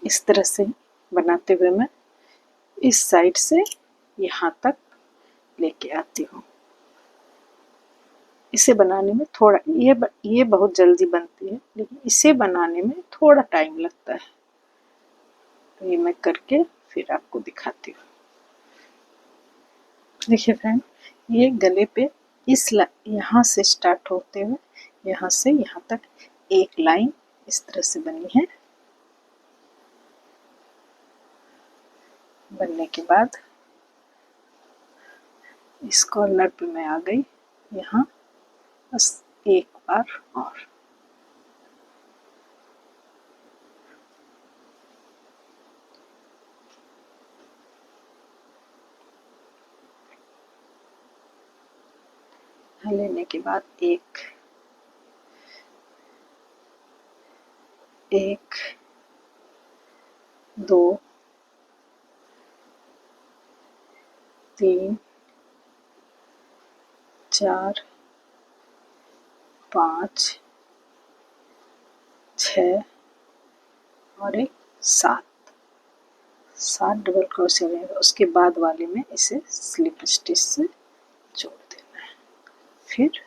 इस तरह से बनाते हुए मैं इस साइड से यहाँ तक लेके आती हूँ। इसे बनाने में थोड़ा ये बहुत जल्दी बनती है, लेकिन इसे बनाने में थोड़ा टाइम लगता है। तो ये मैं करके फिर आपको दिखाती हूँ। देखिए फ्रेंड, ये गले पे यहाँ से स्टार्ट होते हुए यहाँ से यहाँ तक एक लाइन इस तरह से बनी है। बनने के बाद इस कॉर्नर पे मैं आ गई, यहाँ बस एक बार और। लेने के बाद एक दो तीन चार पाँच छः और एक सात डबल क्रोशिया रहेगा। उसके बाद वाले में इसे स्लिप स्टिच से जोड़ देना है। फिर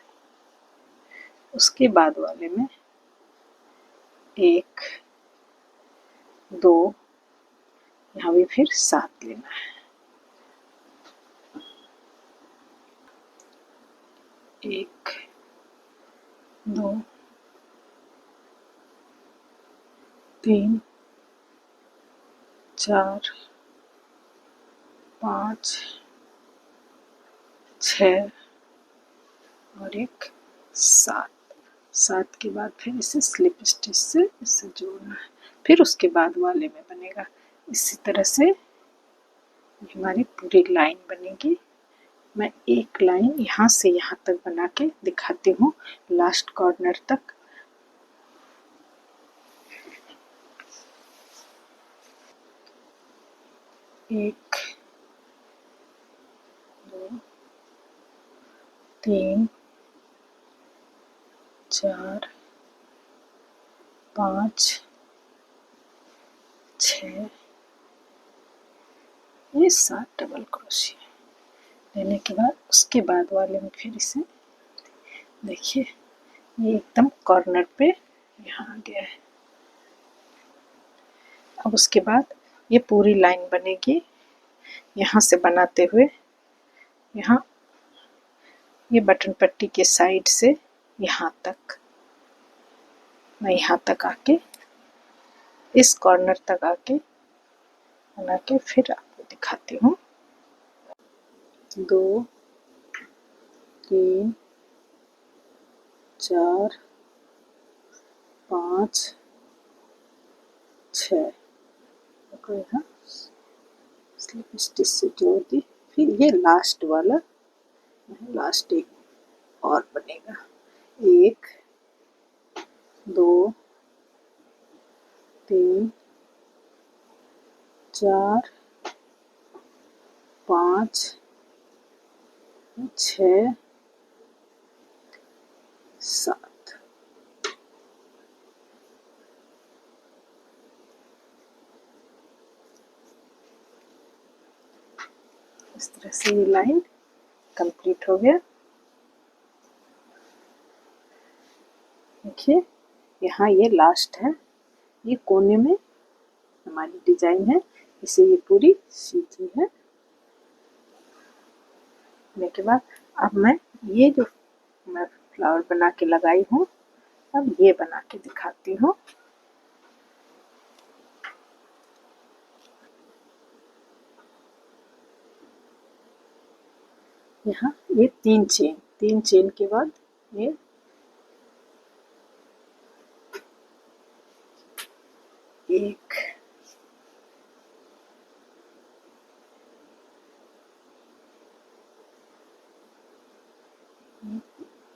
उसके बाद वाले में एक दो, यहाँ भी फिर 7 लेना है। एक दो तीन चार पाँच छः और एक 7 के बाद फिर इसे स्लिप स्टिच से इसे जोड़ना है। फिर उसके बाद वाले में बनेगा। इसी तरह से हमारी पूरी लाइन बनेगी। मैं एक लाइन यहाँ से यहाँ तक बना के दिखाती हूँ, लास्ट कॉर्नर तक। एक दो तीन चार पाँच छः, ये 7 डबल क्रोशिया लेने के बाद उसके बाद वाले में फिर इसे देखिए, ये एकदम कॉर्नर पे यहाँ आ गया है। अब उसके बाद ये पूरी लाइन बनेगी। यहाँ से बनाते हुए यहाँ ये बटन पट्टी के साइड से यहाँ तक, मैं यहाँ तक आके इस कॉर्नर तक आके बना के फिर आपको दिखाती हूँ। 2 3 4 5 6 को यहाँ स्लिप स्टिच से जोड़ दी। फिर ये लास्ट वाला, लास्ट एक और बनेगा। 1 2 3 4 5 6 7। इस तरह से ये लाइन कंप्लीट हो गया। देखिए, यहाँ ये लास्ट है, ये कोने में हमारी डिजाइन है, इसे ये पूरी सीधी है। के बाद अब मैं ये जो मैं फ्लावर बना के लगाई हूँ, अब ये बना के दिखाती हूँ। यहाँ ये 3 चेन के बाद ये 1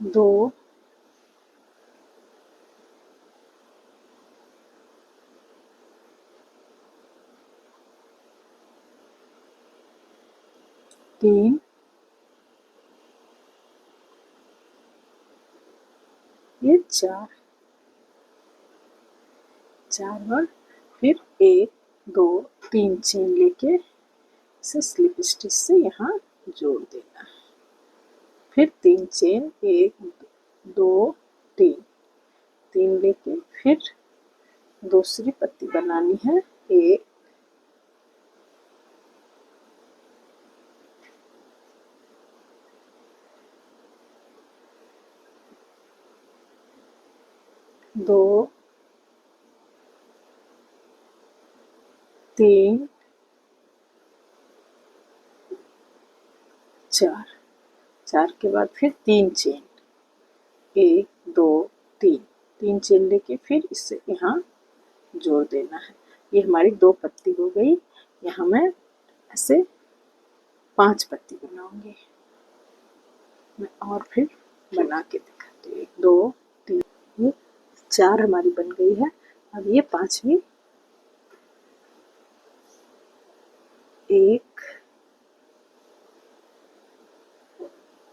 2 3 ये 4 बार, फिर 1 2 3 चेन लेके इसे स्लिप स्टिच से यहाँ जोड़ देना। फिर 3 चेन 1 2 3 लेके फिर दूसरी पत्ती बनानी है। 1 2 3 4 के बाद फिर 3 चेन 1 2 3 चेन लेके फिर इसे यहाँ जोड़ देना है। ये हमारी 2 पत्ती हो गई। यहाँ मैं ऐसे 5 पत्ती बनाऊंगी। मैं और फिर बना के दिखाती हूँ। 1 2 3 ये 4 हमारी बन गई है। अब ये 5वीं 1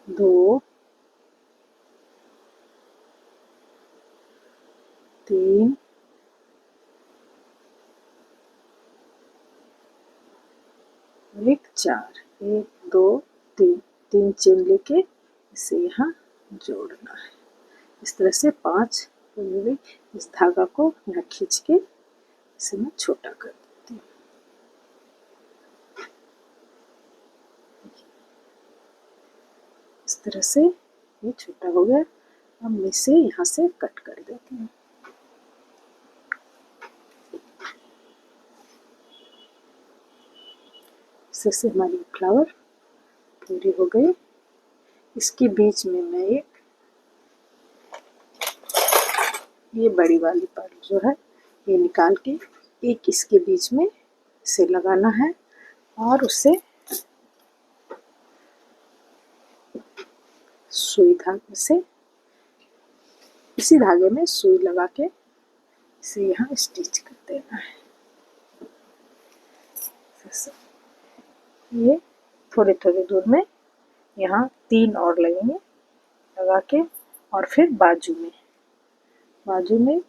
2 3 1 4 1 2 3 चेन लेके इसे यहाँ जोड़ना है। इस तरह से 5 इस धागा को यहाँ खींच के इसे मैं छोटा कर देती हूँ। इस तरह से ये छोटा हो गया। अब मैं इसे यहाँ से कट कर देती हूँ। से हमारी फ्लावर पूरी हो गई। इसके बीच में मैं ये बड़ी वाली पार्ट जो है ये निकाल के एक इसके बीच में इसे लगाना है और उसे सुई धागे से इसी धागे में सुई लगा के इसे यहाँ स्टिच कर देना है। ये थोड़े थोड़े दूर में यहाँ 3 और लगेंगे लगा के, और फिर बाजू में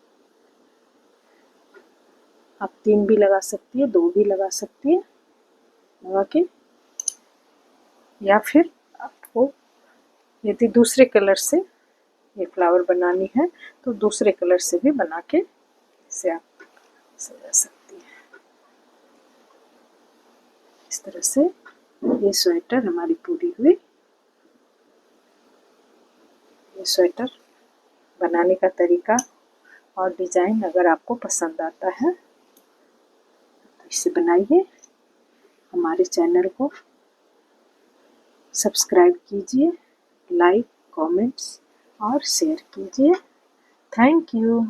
आप 3 भी लगा सकती है, 2 भी लगा सकती है लगा के, या फिर आपको यदि दूसरे कलर से ये फ्लावर बनानी है तो दूसरे कलर से भी बना के इसे आप सजा सकती हैं। इस तरह से ये स्वेटर हमारी पूरी हुई। ये स्वेटर बनाने का तरीका और डिज़ाइन अगर आपको पसंद आता है तो इसे बनाइए। हमारे चैनल को सब्सक्राइब कीजिए, लाइक, कमेंट्स और शेयर कीजिए। Thank you.